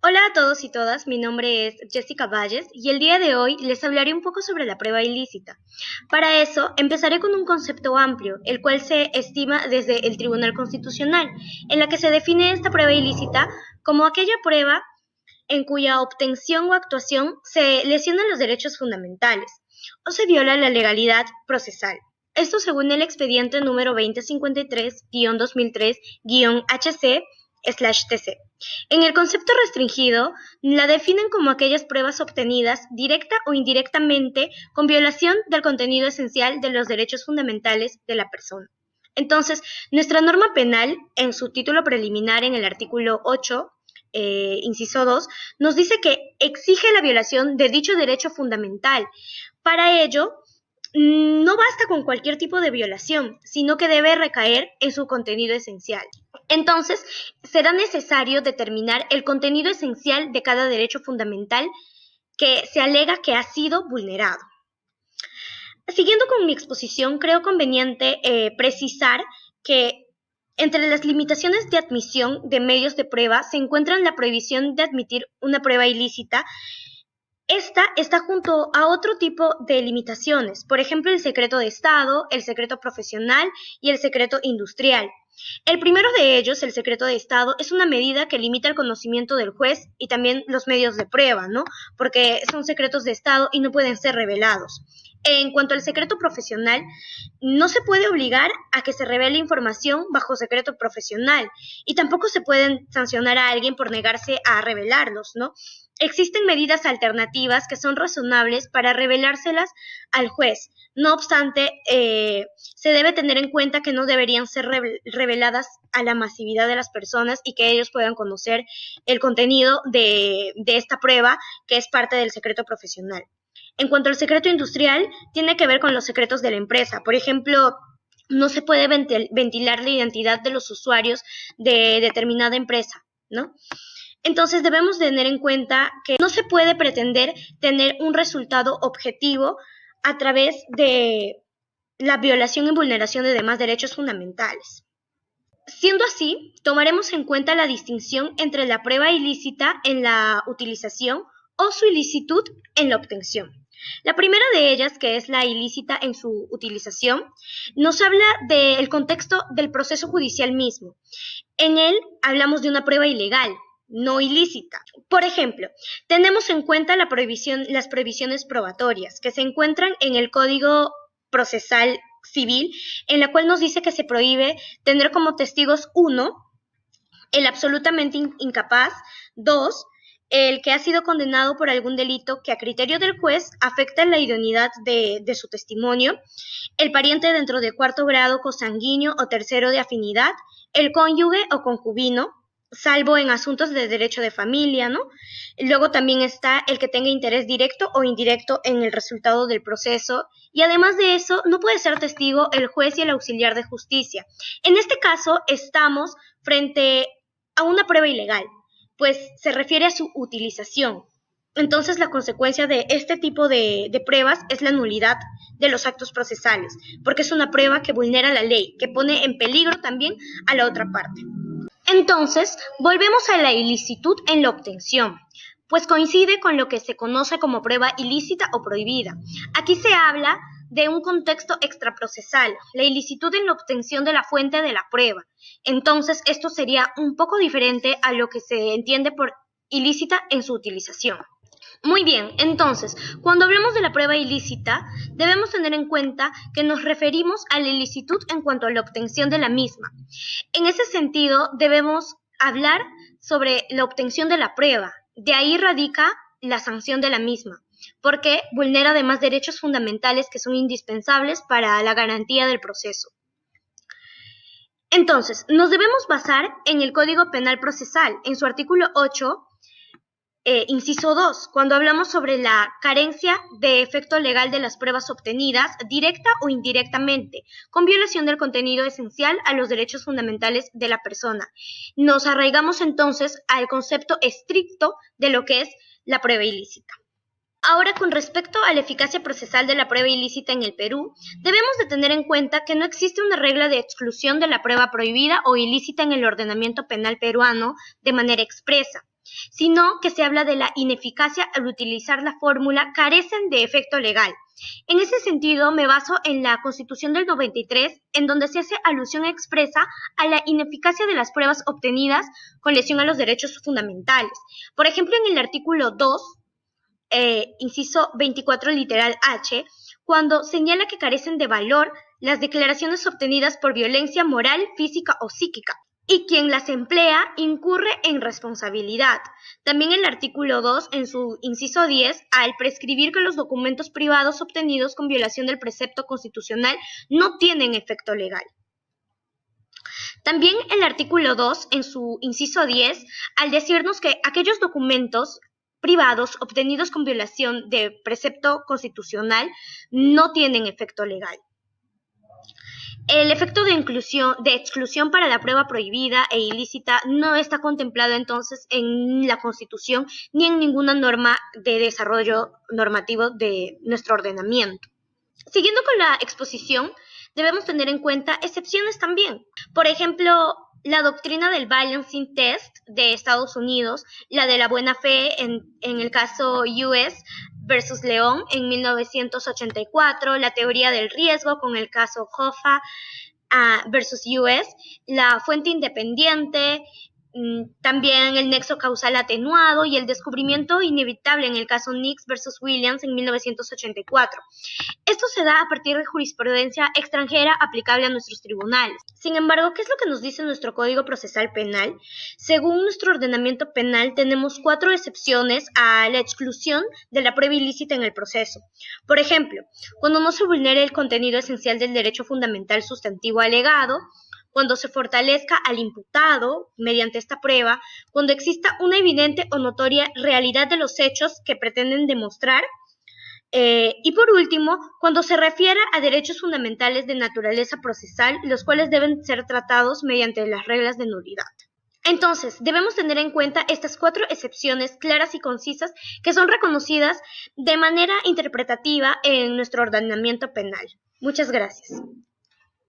Hola a todos y todas, mi nombre es Jessica Valles y el día de hoy les hablaré un poco sobre la prueba ilícita. Para eso, empezaré con un concepto amplio, el cual se estima desde el Tribunal Constitucional, en la que se define esta prueba ilícita como aquella prueba en cuya obtención o actuación se lesionan los derechos fundamentales o se viola la legalidad procesal. Esto según el expediente número 2053-2003-HC/TC. En el concepto restringido, la definen como aquellas pruebas obtenidas directa o indirectamente con violación del contenido esencial de los derechos fundamentales de la persona. Entonces, nuestra norma penal, en su título preliminar en el artículo 8, inciso 2, nos dice que exige la violación de dicho derecho fundamental. Para ello, no basta con cualquier tipo de violación, sino que debe recaer en su contenido esencial. Entonces, será necesario determinar el contenido esencial de cada derecho fundamental que se alega que ha sido vulnerado. Siguiendo con mi exposición, creo conveniente precisar que entre las limitaciones de admisión de medios de prueba se encuentran la prohibición de admitir una prueba ilícita. Esta está junto a otro tipo de limitaciones, por ejemplo, el secreto de Estado, el secreto profesional y el secreto industrial. El primero de ellos, el secreto de Estado, es una medida que limita el conocimiento del juez y también los medios de prueba, ¿no? Porque son secretos de Estado y no pueden ser revelados. En cuanto al secreto profesional, no se puede obligar a que se revele información bajo secreto profesional y tampoco se pueden sancionar a alguien por negarse a revelarlos, ¿no? Existen medidas alternativas que son razonables para revelárselas al juez. No obstante, se debe tener en cuenta que no deberían ser reveladas a la masividad de las personas y que ellos puedan conocer el contenido de esta prueba, que es parte del secreto profesional. En cuanto al secreto industrial, tiene que ver con los secretos de la empresa. Por ejemplo, no se puede ventilar la identidad de los usuarios de determinada empresa, ¿no? Entonces debemos tener en cuenta que no se puede pretender tener un resultado objetivo a través de la violación y vulneración de demás derechos fundamentales. Siendo así, tomaremos en cuenta la distinción entre la prueba ilícita en la utilización o su ilicitud en la obtención. La primera de ellas, que es la ilícita en su utilización, nos habla del contexto del proceso judicial mismo. En él hablamos de una prueba ilegal, no ilícita. Por ejemplo, tenemos en cuenta las prohibiciones probatorias que se encuentran en el Código Procesal Civil, en la cual nos dice que se prohíbe tener como testigos 1, el absolutamente incapaz; 2, el que ha sido condenado por algún delito que a criterio del juez afecta la idoneidad de su testimonio; el pariente dentro de cuarto grado consanguíneo o tercero de afinidad; el cónyuge o concubino, salvo en asuntos de derecho de familia, ¿no? Luego también está el que tenga interés directo o indirecto en el resultado del proceso, y además de eso no puede ser testigo el juez y el auxiliar de justicia. En este caso estamos frente a una prueba ilegal, pues se refiere a su utilización. Entonces la consecuencia de este tipo de pruebas es la nulidad de los actos procesales, porque es una prueba que vulnera la ley, que pone en peligro también a la otra parte. Entonces, volvemos a la ilicitud en la obtención, pues coincide con lo que se conoce como prueba ilícita o prohibida. Aquí se habla de un contexto extraprocesal, la ilicitud en la obtención de la fuente de la prueba. Entonces, esto sería un poco diferente a lo que se entiende por ilícita en su utilización. Muy bien, entonces, cuando hablamos de la prueba ilícita, debemos tener en cuenta que nos referimos a la ilicitud en cuanto a la obtención de la misma. En ese sentido, debemos hablar sobre la obtención de la prueba. De ahí radica la sanción de la misma, porque vulnera además derechos fundamentales que son indispensables para la garantía del proceso. Entonces, nos debemos basar en el Código Penal Procesal, en su artículo 8, inciso 2, cuando hablamos sobre la carencia de efecto legal de las pruebas obtenidas, directa o indirectamente, con violación del contenido esencial a los derechos fundamentales de la persona. Nos arraigamos entonces al concepto estricto de lo que es la prueba ilícita. Ahora, con respecto a la eficacia procesal de la prueba ilícita en el Perú, debemos de tener en cuenta que no existe una regla de exclusión de la prueba prohibida o ilícita en el ordenamiento penal peruano de manera expresa. sino que se habla de la ineficacia al utilizar la fórmula carecen de efecto legal. En ese sentido, me baso en la Constitución del 93, en donde se hace alusión expresa a la ineficacia de las pruebas obtenidas con lesión a los derechos fundamentales. Por ejemplo, en el artículo 2, inciso 24, literal H, cuando señala que carecen de valor las declaraciones obtenidas por violencia moral, física o psíquica, y quien las emplea incurre en responsabilidad. También el artículo 2, en su inciso 10, al prescribir que los documentos privados obtenidos con violación del precepto constitucional no tienen efecto legal. También el artículo 2, en su inciso 10, al decirnos que aquellos documentos privados obtenidos con violación de precepto constitucional no tienen efecto legal. El efecto de exclusión para la prueba prohibida e ilícita no está contemplado entonces en la Constitución ni en ninguna norma de desarrollo normativo de nuestro ordenamiento. Siguiendo con la exposición, debemos tener en cuenta excepciones también. Por ejemplo, la doctrina del balancing test de Estados Unidos, la de la buena fe en el caso US versus León en 1984, la teoría del riesgo con el caso Hoffa versus US, la fuente independiente, también el nexo causal atenuado y el descubrimiento inevitable en el caso Nix versus Williams en 1984. Esto se da a partir de jurisprudencia extranjera aplicable a nuestros tribunales. Sin embargo, ¿qué es lo que nos dice nuestro Código Procesal Penal? Según nuestro ordenamiento penal, tenemos 4 excepciones a la exclusión de la prueba ilícita en el proceso. Por ejemplo, cuando no se vulnere el contenido esencial del derecho fundamental sustantivo alegado, cuando se fortalezca al imputado mediante esta prueba, cuando exista una evidente o notoria realidad de los hechos que pretenden demostrar, y por último, cuando se refiera a derechos fundamentales de naturaleza procesal, los cuales deben ser tratados mediante las reglas de nulidad. Entonces, debemos tener en cuenta estas 4 excepciones claras y concisas que son reconocidas de manera interpretativa en nuestro ordenamiento penal. Muchas gracias.